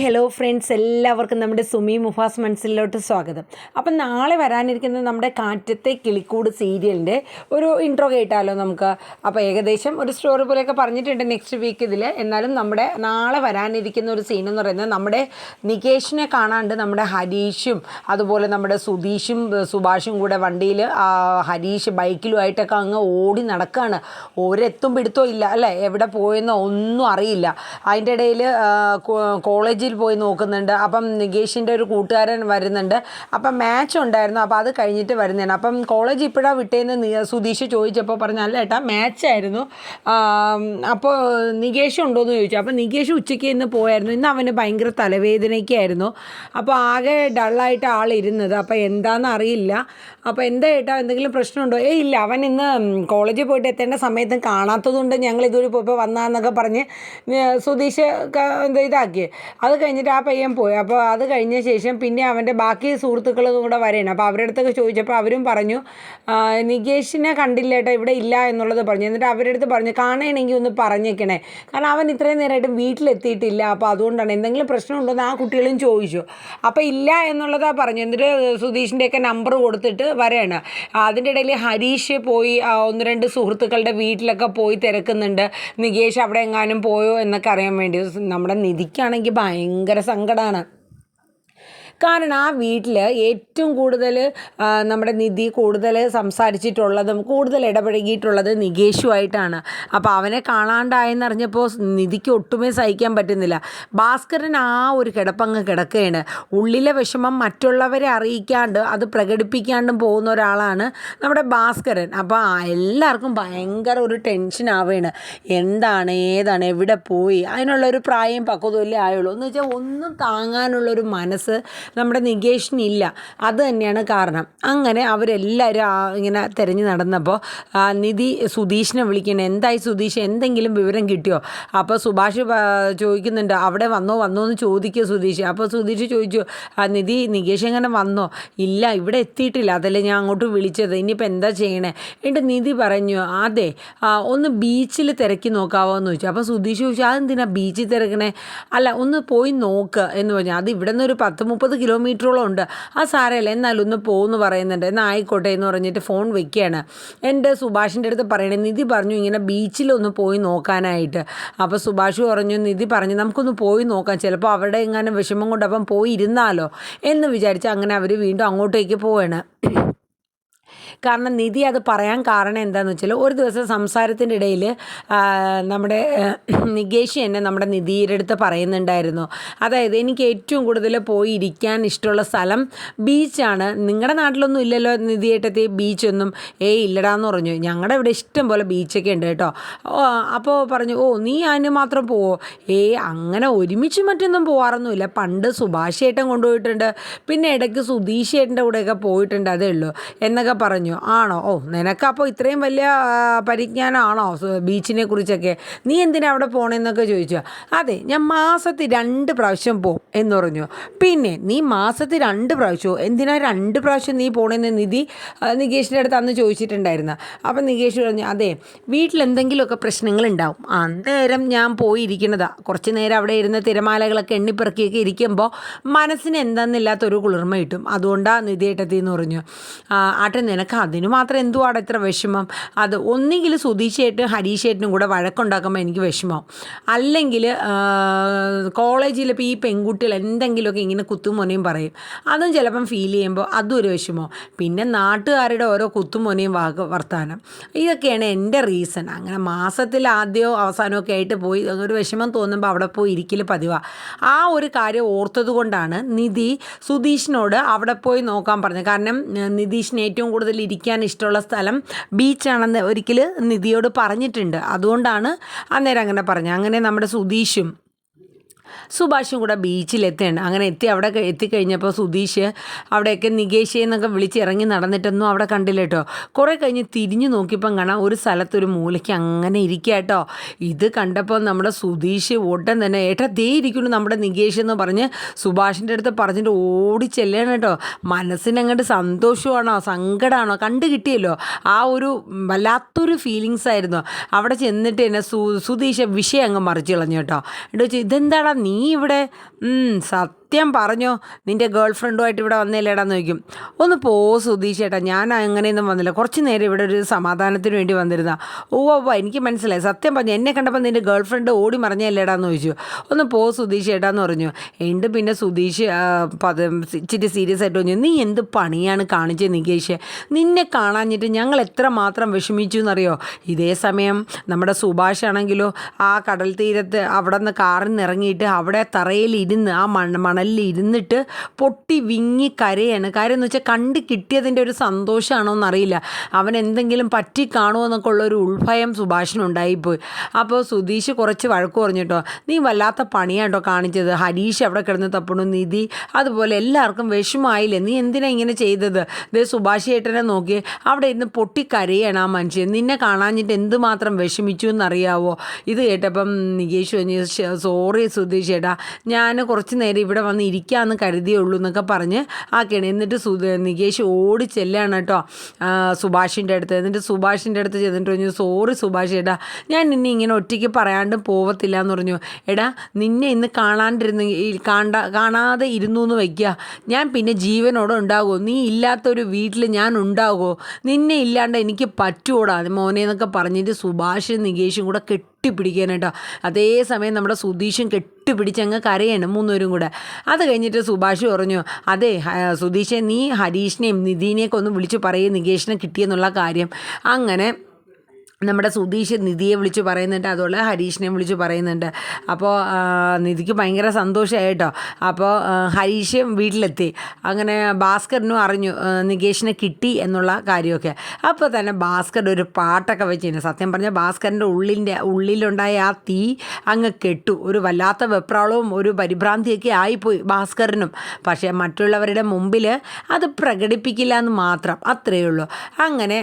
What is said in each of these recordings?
Hello friends, എല്ലാവർക്കും നമ്മുടെ സുമി മുഫാസ് മനസ്സിലോട്ട് സ്വാഗതം. അപ്പം നാളെ വരാനിരിക്കുന്നത് നമ്മുടെ കാറ്റത്തെ കിളിക്കൂട് സീരിയലിൻ്റെ ഒരു ഇൻട്രോ കേട്ടാലോ നമുക്ക്. അപ്പോൾ ഏകദേശം ഒരു സ്റ്റോറി പോലെയൊക്കെ പറഞ്ഞിട്ടുണ്ട് നെക്സ്റ്റ് വീക്ക് ഇതിൽ. എന്നാലും നമ്മുടെ നാളെ വരാനിരിക്കുന്ന ഒരു സീൻ എന്ന് പറയുന്നത് നമ്മുടെ നികേഷിനെ കാണാണ്ട് നമ്മുടെ ഹരീഷും അതുപോലെ നമ്മുടെ സുധീഷും സുഭാഷും കൂടെ വണ്ടിയിൽ ഹരീഷ് ബൈക്കിലുമായിട്ടൊക്കെ അങ്ങ് ഓടി നടക്കുകയാണ്. ഒരെത്തും പിടുത്തവും ഇല്ല അല്ലേ, എവിടെ പോയെന്നോ ഒന്നും അറിയില്ല. അതിൻ്റെ ഇടയിൽ കോളേജിൽ പോയി നോക്കുന്നുണ്ട്. അപ്പം നികേഷിൻ്റെ ഒരു കൂട്ടുകാരൻ വരുന്നുണ്ട്. അപ്പം മാച്ച് ഉണ്ടായിരുന്നു, അപ്പോൾ അത് കഴിഞ്ഞിട്ട് വരുന്നതാണ്. അപ്പം കോളേജ് ഇപ്പോഴാണ് വിട്ടേന്ന് സുധീഷ് ചോദിച്ചപ്പോൾ പറഞ്ഞു, അല്ല ഏട്ടാ മാച്ചായിരുന്നു. അപ്പോൾ നികേഷ് ഉണ്ടോയെന്ന് ചോദിച്ചു. അപ്പം നികേഷ് ഉച്ചയ്ക്ക് ഇന്ന് പോയായിരുന്നു. ഇന്ന് അവന് ഭയങ്കര തലവേദനയ്ക്കായിരുന്നു. അപ്പോൾ ആകെ ഡള്ളായിട്ട് ആളിരുന്നത്. അപ്പോൾ എന്താണെന്ന് അറിയില്ല. അപ്പോൾ എന്താ ഏട്ടാ, എന്തെങ്കിലും പ്രശ്നമുണ്ടോ? ഇല്ല, അവൻ ഇന്ന് കോളേജിൽ പോയിട്ട് എത്തേണ്ട സമയത്ത് കാണാത്തതുകൊണ്ട് ഞങ്ങൾ ഇതുവരെ പോയപ്പോൾ വന്നാന്നൊക്കെ പറഞ്ഞ് സുധീഷ് ഇതാക്കി. അത് കഴിഞ്ഞിട്ട് ആ പയ്യൻ പോയി. അപ്പോൾ അത് കഴിഞ്ഞ ശേഷം പിന്നെ അവൻ്റെ ബാക്കി സുഹൃത്തുക്കളും കൂടെ വരെയാണ്. അപ്പോൾ അവരുടെ അടുത്തൊക്കെ ചോദിച്ചപ്പോൾ അവരും പറഞ്ഞു നികേഷിനെ കണ്ടില്ല ഏട്ടാ, ഇവിടെ ഇല്ല എന്നുള്ളത് പറഞ്ഞു. എന്നിട്ട് അവരുടെ അടുത്ത് പറഞ്ഞു കാണണമെങ്കിൽ ഒന്ന് പറഞ്ഞേക്കണേ, കാരണം അവൻ ഇത്രയും നേരമായിട്ട് വീട്ടിലെത്തിയിട്ടില്ല. അപ്പോൾ അതുകൊണ്ടാണ് എന്തെങ്കിലും പ്രശ്നമുണ്ടോയെന്ന് ആ കുട്ടികളും ചോദിച്ചു. അപ്പോൾ ഇല്ല എന്നുള്ളതാണ് പറഞ്ഞു. എന്നിട്ട് സുധീഷിൻ്റെയൊക്കെ നമ്പർ കൊടുത്തിട്ട് വരെയാണ്. അതിൻ്റെ ഇടയിൽ ഹരീഷ് പോയി ഒന്ന് രണ്ട് സുഹൃത്തുക്കളുടെ വീട്ടിലൊക്കെ പോയി തിരക്കുന്നുണ്ട്, നികേഷ് അവിടെ എങ്ങാനും പോയോ എന്നൊക്കെ അറിയാൻ വേണ്ടി. നമ്മുടെ നിധിക്കാണെങ്കിൽ ഭയങ്കര സങ്കടമാണ്. കാരണം ആ വീട്ടിൽ ഏറ്റവും കൂടുതൽ നമ്മുടെ നിധി കൂടുതൽ സംസാരിച്ചിട്ടുള്ളതും കൂടുതൽ ഇടപഴകിയിട്ടുള്ളത് നികേഷുമായിട്ടാണ്. അപ്പോൾ അവനെ കാണാണ്ടായെന്നറിഞ്ഞപ്പോൾ നിധിക്ക് ഒട്ടുമേ സഹിക്കാൻ പറ്റുന്നില്ല. ഭാസ്കരൻ ആ ഒരു കിടപ്പങ്ങ് കിടക്കുകയാണ്. ഉള്ളിലെ വിഷമം മറ്റുള്ളവരെ അറിയിക്കാണ്ട് അത് പ്രകടിപ്പിക്കാണ്ടും പോകുന്ന ഒരാളാണ് നമ്മുടെ ഭാസ്കരൻ. അപ്പോൾ എല്ലാവർക്കും ഭയങ്കര ഒരു ടെൻഷൻ ആവുകയാണ്. എന്താണ് ഏതാണ് എവിടെ പോയി, അതിനുള്ളൊരു പ്രായം പക്വതയല്ലേ ആയുള്ളൂ. എന്ന് വെച്ചാൽ ഒന്നും താങ്ങാനുള്ളൊരു മനസ്സ് നമ്മുടെ നികേഷിനില്ല. അത് തന്നെയാണ് കാരണം. അങ്ങനെ അവരെല്ലാവരും ഇങ്ങനെ തിരഞ്ഞു നടന്നപ്പോൾ നിധി സുധീഷിനെ വിളിക്കണേ, എന്തായി സുധീഷ്, എന്തെങ്കിലും വിവരം കിട്ടിയോ? അപ്പോൾ സുഭാഷ് ചോദിക്കുന്നുണ്ട്, അവിടെ വന്നോ എന്ന് ചോദിക്കുക സുധീഷ്. അപ്പോൾ സുധീഷ് ചോദിച്ചു, നിധി നികേഷ് എങ്ങനെ വന്നോ? ഇല്ല, ഇവിടെ എത്തിയിട്ടില്ല, അതല്ലേ ഞാൻ അങ്ങോട്ട് വിളിച്ചത്, ഇനിയിപ്പോൾ എന്താ ചെയ്യണേ? എന്നിട്ട് നിധി പറഞ്ഞു, അതെ ഒന്ന് ബീച്ചിൽ തിരക്കി നോക്കാവോ എന്ന് ചോദിച്ചു. അപ്പോൾ സുധീഷ് ചോദിച്ചു, അതെന്തിനാ ബീച്ചിൽ തിരക്കണേ? അല്ല, ഒന്ന് പോയി നോക്ക് എന്ന് പറഞ്ഞു. അത് ഇവിടെ നിന്ന് ഒരു 10-30 കിലോമീറ്ററോളം ഉണ്ട്. ആ സാരമല്ല, എന്നാലും ഒന്ന് പോകുമെന്ന് പറയുന്നുണ്ട്. എന്നാൽ ആയിക്കോട്ടെ എന്ന് പറഞ്ഞിട്ട് ഫോൺ വെക്കുകയാണ്. എൻ്റെ സുഭാഷിൻ്റെ അടുത്ത് പറയണേ, നിധി പറഞ്ഞു ഇങ്ങനെ ബീച്ചിലൊന്ന് പോയി നോക്കാനായിട്ട്. അപ്പോൾ സുഭാഷ് പറഞ്ഞു, നിധി പറഞ്ഞു നമുക്കൊന്ന് പോയി നോക്കാം, ചിലപ്പോൾ അവിടെ എങ്ങാനും വിഷമം കൊണ്ട് അപ്പം പോയി ഇരുന്നാലോ എന്ന് വിചാരിച്ച് അങ്ങനെ അവർ വീണ്ടും അങ്ങോട്ടേക്ക് പോവുകയാണ്. കാരണം നിധി അത് പറയാൻ കാരണം എന്താണെന്ന് വെച്ചാൽ, ഒരു ദിവസം സംസാരത്തിൻ്റെ ഇടയിൽ നമ്മുടെ നികേഷ് തന്നെ നമ്മുടെ നിധിയുടെ അടുത്ത് പറയുന്നുണ്ടായിരുന്നു, അതായത് എനിക്ക് ഏറ്റവും കൂടുതൽ പോയി ഇരിക്കാൻ ഇഷ്ടമുള്ള സ്ഥലം ബീച്ചാണ്. നിങ്ങളുടെ നാട്ടിലൊന്നും ഇല്ലല്ലോ നിധിയേട്ടത്തെ ബീച്ചൊന്നും? ഇല്ലടാന്ന് പറഞ്ഞു. ഞങ്ങളുടെ ഇവിടെ ഇഷ്ടം പോലെ ബീച്ചൊക്കെ ഉണ്ട് കേട്ടോ. അപ്പോൾ പറഞ്ഞു, നീ അതിന് മാത്രം പോവോ? അങ്ങനെ ഒരുമിച്ച് മറ്റൊന്നും പോകാറൊന്നുമില്ല. പണ്ട് സുഭാഷ് ഏട്ടൻ കൊണ്ടുപോയിട്ടുണ്ട്, പിന്നെ ഇടയ്ക്ക് സുധീഷ് ഏട്ടൻ്റെ കൂടെയൊക്കെ പോയിട്ടുണ്ട്, അതേ ഉള്ളൂ എന്നൊക്കെ പറഞ്ഞു. ആണോ? നിനക്കപ്പോൾ ഇത്രയും വലിയ പരിജ്ഞാനമാണോ ബീച്ചിനെ കുറിച്ചൊക്കെ? നീ എന്തിനാ അവിടെ പോകണമെന്നൊക്കെ ചോദിച്ചു. അതെ, ഞാൻ മാസത്തിൽ 2 പ്രാവശ്യം പോകും എന്ന് പറഞ്ഞു. പിന്നെ നീ മാസത്തിൽ 2 പ്രാവശ്യമോ? എന്തിനാ 2 പ്രാവശ്യം നീ പോകണമെന്ന് നികേഷിൻ്റെ അടുത്ത് അന്ന് ചോദിച്ചിട്ടുണ്ടായിരുന്നു. അപ്പം നികേഷ് പറഞ്ഞു, അതെ വീട്ടിലെന്തെങ്കിലുമൊക്കെ പ്രശ്നങ്ങളുണ്ടാവും, അന്നേരം ഞാൻ പോയിരിക്കുന്നതാണ്. കുറച്ച് നേരം അവിടെ ഇരുന്ന് തിരമാലകളൊക്കെ എണ്ണിപ്പിറക്കിയൊക്കെ ഇരിക്കുമ്പോൾ മനസ്സിന് എന്താണെന്നില്ലാത്തൊരു കുളിർമ കിട്ടും, അതുകൊണ്ടാണ് നിധിയേട്ടത്തി എന്ന് പറഞ്ഞു. ആട്ടെ, നിനക്ക് അതിന് മാത്രം എന്തുവാണ് ഇത്ര വിഷമം? അത് ഒന്നെങ്കിൽ സുധീഷേട്ടും ഹരീഷേട്ടനും കൂടെ വഴക്കുണ്ടാക്കുമ്പോൾ എനിക്ക് വിഷമം, അല്ലെങ്കിൽ കോളേജിൽ ഇപ്പോൾ ഈ പെൺകുട്ടികൾ എന്തെങ്കിലുമൊക്കെ ഇങ്ങനെ കുത്തുമൊനയും പറയും, അതും ചിലപ്പം ഫീൽ ചെയ്യുമ്പോൾ അതും ഒരു വിഷമം. പിന്നെ നാട്ടുകാരുടെ ഓരോ കുത്തുമൊനയും വർത്താനം, ഇതൊക്കെയാണ് എൻ്റെ റീസൺ. അങ്ങനെ മാസത്തിൽ ആദ്യമോ അവസാനമൊക്കെ ആയിട്ട് പോയി ഒരു വിഷമം തോന്നുമ്പോൾ അവിടെ പോയി ഇരിക്കൽ പതിവാണ്. ആ ഒരു കാര്യം ഓർത്തത് കൊണ്ടാണ് നിധി സുധീഷിനോട് അവിടെ പോയി നോക്കാൻ പറഞ്ഞത്. കാരണം നിധീഷിന് ഏറ്റവും കൂടുതൽ ഇരിക്കാൻ ഇഷ്ടമുള്ള സ്ഥലം ബീച്ചാണെന്ന് ഒരിക്കൽ നിധിയോട് പറഞ്ഞിട്ടുണ്ട്, അതുകൊണ്ടാണ് അന്നേരം അങ്ങനെ പറഞ്ഞത്. അങ്ങനെ നമ്മുടെ സുധീഷും സുഭാഷും കൂടെ ബീച്ചിലെത്തുകയാണ്. അങ്ങനെ അവിടെ എത്തിക്കഴിഞ്ഞപ്പോൾ സുധീഷ് അവിടെയൊക്കെ നികേഷ് എന്നൊക്കെ വിളിച്ചിറങ്ങി നടന്നിട്ടൊന്നും അവിടെ കണ്ടില്ല കേട്ടോ. കുറേ കഴിഞ്ഞ് തിരിഞ്ഞു നോക്കിയപ്പം കാണാം ഒരു സ്ഥലത്തൊരു മൂലയ്ക്ക് അങ്ങനെ ഇരിക്കുക കേട്ടോ. ഇത് കണ്ടപ്പോൾ നമ്മുടെ സുധീഷ് ഉടൻ തന്നെ ഏട്ടാ ദേ ഇരിക്കുന്നു നമ്മുടെ നികേഷ് എന്ന് പറഞ്ഞ് സുഭാഷിൻ്റെ അടുത്ത് പറഞ്ഞിട്ട് ഓടിച്ചെല്ലാണ് കേട്ടോ. മനസ്സിനങ്ങോട്ട് സന്തോഷമാണോ സങ്കടമാണോ കണ്ടു കിട്ടിയല്ലോ, ആ ഒരു വല്ലാത്തൊരു ഫീലിങ്സ് ആയിരുന്നു. അവിടെ ചെന്നിട്ട് തന്നെ സുധീഷ് വിഷയം അങ്ങ് മറിച്ച് കളഞ്ഞു കേട്ടോ. എന്നിട്ട് വെച്ചാൽ ഇതെന്താടാ നീ ഇവിടെ സത്യം പറഞ്ഞോ നിൻ്റെ ഗേൾ ഫ്രണ്ടുമായിട്ട് ഇവിടെ വന്നില്ലേടാന്ന് ചോദിക്കും. ഒന്ന് പോ സുധീഷ് ചേട്ടാ, ഞാൻ അങ്ങനെയൊന്നും വന്നില്ല, കുറച്ച് നേരം ഇവിടെ ഒരു സമാധാനത്തിന് വേണ്ടി വന്നിരുന്ന. എനിക്ക് മനസ്സിലായി, സത്യം പറഞ്ഞു എന്നെ കണ്ടപ്പോൾ നിൻ്റെ ഗേൾ ഫ്രണ്ട് ഓടി മറിഞ്ഞല്ലേടാന്ന് ചോദിച്ചു. ഒന്ന് പോ സുധീഷ് ചേട്ടാന്ന് പറഞ്ഞു. ഉണ്ട് പിന്നെ സുധീഷ് ഇച്ചിരി സീരിയസ് ആയിട്ട് പറഞ്ഞു, നീ എന്ത് പണിയാണ് കാണിച്ചത് നികേഷ്, നിന്നെ കാണാഞ്ഞിട്ട് ഞങ്ങൾ എത്ര മാത്രം വിഷമിച്ചു എന്നറിയോ. ഇതേ സമയം നമ്മുടെ സുഭാഷ് ആണെങ്കിലോ ആ കടൽ തീരത്ത് അവിടെ നിന്ന് കാറിൽ നിന്ന് ഇറങ്ങിയിട്ട് അവിടെ തറയിൽ ഇരുന്ന് ആ മണലിൽ ഇരുന്നിട്ട് പൊട്ടി വിങ്ങി കരയാണ്. കാര്യം എന്ന് വെച്ചാൽ കണ്ട് കിട്ടിയതിൻ്റെ ഒരു സന്തോഷമാണോ എന്നറിയില്ല, അവൻ എന്തെങ്കിലും പറ്റി കാണുമോ എന്നൊക്കെ ഉള്ളൊരു ഉൾഭയം സുഭാഷിനുണ്ടായിപ്പോയി. അപ്പോൾ സുധീഷ് കുറച്ച് വഴക്ക് പറഞ്ഞിട്ടോ, നീ വല്ലാത്ത പണിയാട്ടോ കാണിച്ചത്, ഹരീഷ് അവിടെ കിടന്ന് തപ്പണു, നിധി അതുപോലെ എല്ലാവർക്കും വിഷമമായില്ലേ, നീ എന്തിനാ ഇങ്ങനെ ചെയ്തത്. ഇതേ സുഭാഷ് ചേട്ടനെ നോക്കി അവിടെ ഇരുന്ന് പൊട്ടിക്കരയാണ് ആ മനുഷ്യൻ, നിന്നെ കാണാഞ്ഞിട്ട് എന്തുമാത്രം വിഷമിച്ചു എന്നറിയാവോ. ഇത് കേട്ടപ്പം നികേഷ് പറഞ്ഞു, സോറി സുധീഷ് ചേട്ടാ, ഞാൻ കുറച്ച് നേരം ഇവിടെ വന്ന് ഇരിക്കാമെന്ന് കരുതിയുള്ളൂ എന്നൊക്കെ പറഞ്ഞ് ആക്കിയാണ്. എന്നിട്ട് നികേഷ് ഓടി ചെല്ലാണ് കേട്ടോ സുഭാഷിൻ്റെ അടുത്ത്. എന്നിട്ട് സുഭാഷിൻ്റെ അടുത്ത് ചെന്നിട്ട് പറഞ്ഞു, സോറി സുഭാഷ് ചേട്ടാ, ഞാൻ നിന്നെ ഇങ്ങനെ ഒറ്റയ്ക്ക് പറയാണ്ട് പോവത്തില്ല എന്ന് പറഞ്ഞു. എടാ നിന്നെ ഇന്ന് കാണാതെ ഇരുന്നു എന്ന് വയ്ക്കുക, ഞാൻ പിന്നെ ജീവനോടെ ഉണ്ടാകുമോ, നീ ഇല്ലാത്തൊരു വീട്ടിൽ ഞാൻ ഉണ്ടാകുമോ, നിന്നെ ഇല്ലാണ്ട് എനിക്ക് പറ്റുമോടാ മോനെ എന്നൊക്കെ പറഞ്ഞിട്ട് സുഭാഷും നികേഷും കൂടെ കെട്ടിപ്പിടിക്കാനായിട്ടോ. അതേസമയം നമ്മുടെ സുധീഷും കെട്ടിപ്പിടിച്ചങ്ങ് കരയാണ് മൂന്നുപേരും കൂടെ. അത് കഴിഞ്ഞിട്ട് സുഭാഷ് പറഞ്ഞു, അതെ സുധീഷെ, നീ ഹരീഷിനെയും നിധീനെയൊക്കെ ഒന്ന് വിളിച്ച് പറയും നികേഷിനെ കിട്ടിയെന്നുള്ള കാര്യം. അങ്ങനെ നമ്മുടെ സുധീഷ് നിധിയെ വിളിച്ച് പറയുന്നുണ്ട്, അതുപോലെ ഹരീഷിനെ വിളിച്ച് പറയുന്നുണ്ട്. അപ്പോൾ നിധിക്ക് ഭയങ്കര സന്തോഷമായി കേട്ടോ. അപ്പോൾ ഹരീഷ് വീട്ടിലെത്തി. അങ്ങനെ ഭാസ്കറിനും അറിഞ്ഞു നികേഷിനെ കിട്ടി എന്നുള്ള കാര്യമൊക്കെ. അപ്പോൾ തന്നെ ഭാസ്കർ ഒരു പാട്ടൊക്കെ വെച്ചിരുന്നു. സത്യം പറഞ്ഞാൽ ഭാസ്കറിൻ്റെ ഉള്ളിലുണ്ടായ ആ തീ അങ്ങ് കെട്ടു. ഒരു വല്ലാത്ത വെപ്രാളവും ഒരു പരിഭ്രാന്തിയൊക്കെ ആയിപ്പോയി ഭാസ്കറിനും. പക്ഷേ മറ്റുള്ളവരുടെ മുമ്പിൽ അത് പ്രകടിപ്പിക്കില്ല എന്ന് മാത്രം, അത്രയേ ഉള്ളൂ. അങ്ങനെ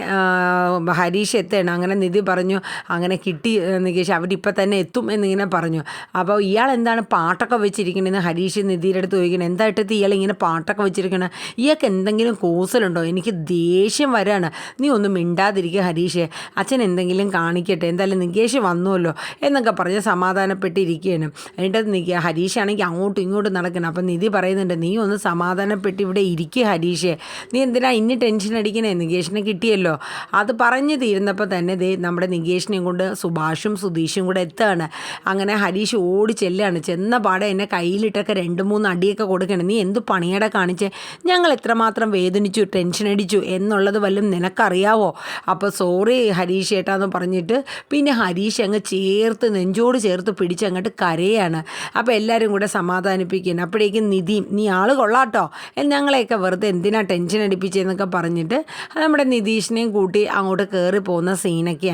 ഹരീഷ് എത്തുകയാണ്. അങ്ങനെ നിധി പറഞ്ഞു, അങ്ങനെ കിട്ടി നികേഷ്, അവരിപ്പോൾ തന്നെ എത്തും എന്നിങ്ങനെ പറഞ്ഞു. അപ്പോൾ ഇയാൾ എന്താണ് പാട്ടൊക്കെ വെച്ചിരിക്കണമെന്ന് ഹരീഷ് നിധിയുടെ അടുത്ത് ചോദിക്കണം. എന്തായിട്ട് ഇയാൾ ഇങ്ങനെ പാട്ടൊക്കെ വെച്ചിരിക്കണം, ഇയാൾക്ക് എന്തെങ്കിലും കൂസലുണ്ടോ, എനിക്ക് ദേഷ്യം വരാണ്, നീ ഒന്നും മിണ്ടാതിരിക്കുക ഹരീഷേ, അച്ഛൻ എന്തെങ്കിലും കാണിക്കട്ടെ, എന്തായാലും നികേഷ് വന്നുവല്ലോ എന്നൊക്കെ പറഞ്ഞ് സമാധാനപ്പെട്ടിരിക്കുകയാണ്. എന്നിട്ട് ഹരീഷാണെങ്കിൽ അങ്ങോട്ടും ഇങ്ങോട്ടും നടക്കണം. അപ്പം നിധി പറയുന്നുണ്ട്, നീ ഒന്ന് സമാധാനപ്പെട്ട് ഇവിടെ ഇരിക്കുക ഹരീഷേ, നീ എന്തിനാ ഇനി ടെൻഷൻ അടിക്കണേ, നികേഷിനെ കിട്ടിയല്ലോ. അത് പറഞ്ഞു തീരുന്നപ്പോൾ തന്നെ നമ്മുടെ നികേഷിനെയും കൊണ്ട് സുഭാഷും സുധീഷും കൂടെ എത്തുകയാണ്. അങ്ങനെ ഹരീഷ് ഓടി ചെല്ലുകയാണ്. ചെന്ന പാടെ എന്നെ കയ്യിലിട്ടൊക്കെ 2-3 അടിയൊക്കെ കൊടുക്കണം, നീ എന്ത് പണിയടെ കാണിച്ചേ, ഞങ്ങൾ എത്രമാത്രം വേദനിച്ചു ടെൻഷൻ അടിച്ചു എന്നുള്ളത് വല്ലതും നിനക്കറിയാവോ. അപ്പോൾ സോറി ഹരീഷ് ചേട്ടാന്ന് പറഞ്ഞിട്ട് പിന്നെ ഹരീഷ് അങ്ങ് നെഞ്ചോട് ചേർത്ത് പിടിച്ച് അങ്ങോട്ട് കരയാണ്. അപ്പോൾ എല്ലാവരും കൂടെ സമാധാനിപ്പിക്കുന്നു. അപ്പോഴേക്കും നിധിയും, നീ ആൾ കൊള്ളാട്ടോ, ഞങ്ങളെയൊക്കെ വെറുതെ എന്തിനാ ടെൻഷൻ അടിപ്പിച്ചതെന്നൊക്കെ പറഞ്ഞിട്ട് നമ്മുടെ നിതീഷിനെയും കൂട്ടി അങ്ങോട്ട് കയറി പോകുന്ന സീനൊക്കെയാണ്.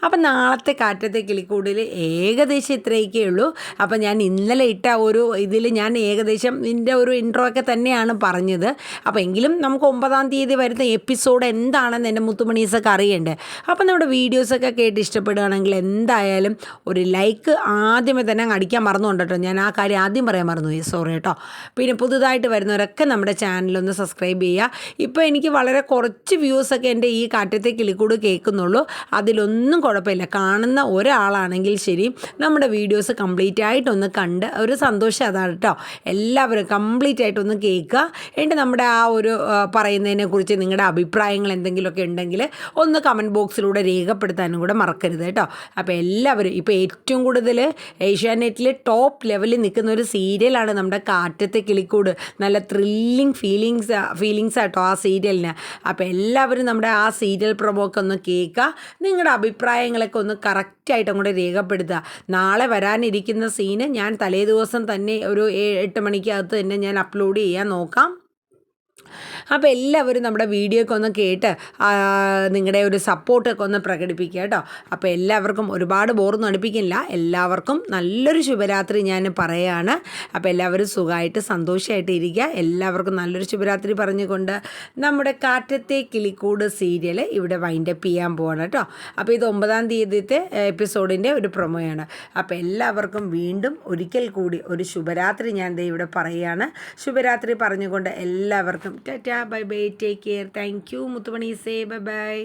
അപ്പം നാളത്തെ കാറ്റത്തെ കിളിക്കൂടിൽ ഏകദേശം ഇത്രയൊക്കെ ഉള്ളൂ. അപ്പം ഞാൻ ഇന്നലെ ഇട്ട ഒരു ഇതിൽ ഞാൻ ഏകദേശം ഇതിൻ്റെ ഒരു ഇൻട്രോ ഒക്കെ തന്നെയാണ് പറഞ്ഞത്. അപ്പോൾ എങ്കിലും നമുക്ക് 9-ാം തീയതി വരുന്ന എപ്പിസോഡ് എന്താണെന്ന് എൻ്റെ മുത്തുമണീസൊക്കെ അറിയണ്ടേ. അപ്പം നമ്മുടെ വീഡിയോസൊക്കെ കേട്ട് ഇഷ്ടപ്പെടുകയാണെങ്കിൽ എന്തായാലും ഒരു ലൈക്ക് ആദ്യമേ തന്നെ അടിക്കാൻ മറന്നുകൊണ്ട് കേട്ടോ, ഞാൻ ആ കാര്യം ആദ്യം പറയാൻ മറന്നുപോയി, സോറി കേട്ടോ. പിന്നെ പുതുതായിട്ട് വരുന്നവരൊക്കെ നമ്മുടെ ചാനലൊന്ന് സബ്സ്ക്രൈബ് ചെയ്യുക. ഇപ്പോൾ എനിക്ക് വളരെ കുറച്ച് വ്യൂസൊക്കെ എൻ്റെ ഈ കാറ്റത്തെ കിളിക്കൂട് കേൾക്കുന്നുള്ളൂ, അതിലൊന്നും കുഴപ്പമില്ല. കാണുന്ന ഒരാളാണെങ്കിൽ ശരി നമ്മുടെ വീഡിയോസ് കംപ്ലീറ്റ് ആയിട്ടൊന്ന് കണ്ട് ഒരു സന്തോഷം അതാണ് കേട്ടോ. എല്ലാവരും കംപ്ലീറ്റ് ആയിട്ടൊന്ന് കേൾക്കുക. എന്നിട്ട് നമ്മുടെ ആ ഒരു പറയുന്നതിനെക്കുറിച്ച് നിങ്ങളുടെ അഭിപ്രായങ്ങൾ എന്തെങ്കിലുമൊക്കെ ഉണ്ടെങ്കിൽ ഒന്ന് കമൻറ്റ് ബോക്സിലൂടെ രേഖപ്പെടുത്താനും കൂടെ മറക്കരുത് കേട്ടോ. അപ്പോൾ എല്ലാവരും ഇപ്പോൾ ഏറ്റവും കൂടുതൽ ഏഷ്യാനെറ്റിൽ ടോപ്പ് ലെവലിൽ നിൽക്കുന്ന ഒരു സീരിയലാണ് നമ്മുടെ കാറ്റത്തെ കിളിക്കൂട്. നല്ല ത്രില്ലിങ് ഫീലിങ്സ് ആട്ടോ ആ സീരിയലിന്. അപ്പോൾ എല്ലാവരും നമ്മുടെ ആ സീരിയൽ പ്രൊമോക്കെ ഒന്ന് കേൾക്കുക, നിങ്ങളുടെ അഭിപ്രായങ്ങളൊക്കെ ഒന്ന് കറക്റ്റായിട്ട് അങ്ങോട്ട് രേഖപ്പെടുത്തുക. നാളെ വരാനിരിക്കുന്ന സീന് ഞാൻ തലേ ദിവസം തന്നെ ഒരു 8 മണിക്കകത്ത് തന്നെ ഞാൻ അപ്ലോഡ് ചെയ്യാൻ നോക്കാം. അപ്പോൾ എല്ലാവരും നമ്മുടെ വീഡിയോ ഒക്കെ ഒന്ന് കേട്ട് നിങ്ങളുടെ ഒരു സപ്പോർട്ടൊക്കെ ഒന്ന് പ്രകടിപ്പിക്കുക കേട്ടോ. അപ്പോൾ എല്ലാവർക്കും ഒരുപാട് ബോറൊന്നും അടുപ്പിക്കില്ല, എല്ലാവർക്കും നല്ലൊരു ശുഭരാത്രി ഞാൻ പറയുകയാണ്. അപ്പോൾ എല്ലാവരും സുഖമായിട്ട് സന്തോഷമായിട്ട് ഇരിക്കുക. എല്ലാവർക്കും നല്ലൊരു ശുഭരാത്രി പറഞ്ഞുകൊണ്ട് നമ്മുടെ കാറ്റത്തെ കിളിക്കൂട് സീരിയൽ ഇവിടെ വൈൻഡപ്പ് ചെയ്യാൻ പോവാണ് കേട്ടോ. അപ്പോൾ ഇത് 9-ാം തീയതിത്തെ എപ്പിസോഡിൻ്റെ ഒരു പ്രൊമോയാണ്. അപ്പോൾ എല്ലാവർക്കും വീണ്ടും ഒരിക്കൽ കൂടി ഒരു ശുഭരാത്രി ഞാൻ ഇവിടെ പറയുകയാണ്. ശുഭരാത്രി പറഞ്ഞുകൊണ്ട് എല്ലാവർക്കും tata, bye bye, take care, thank you മുത്തുമണി, സേ ബൈ ബൈ.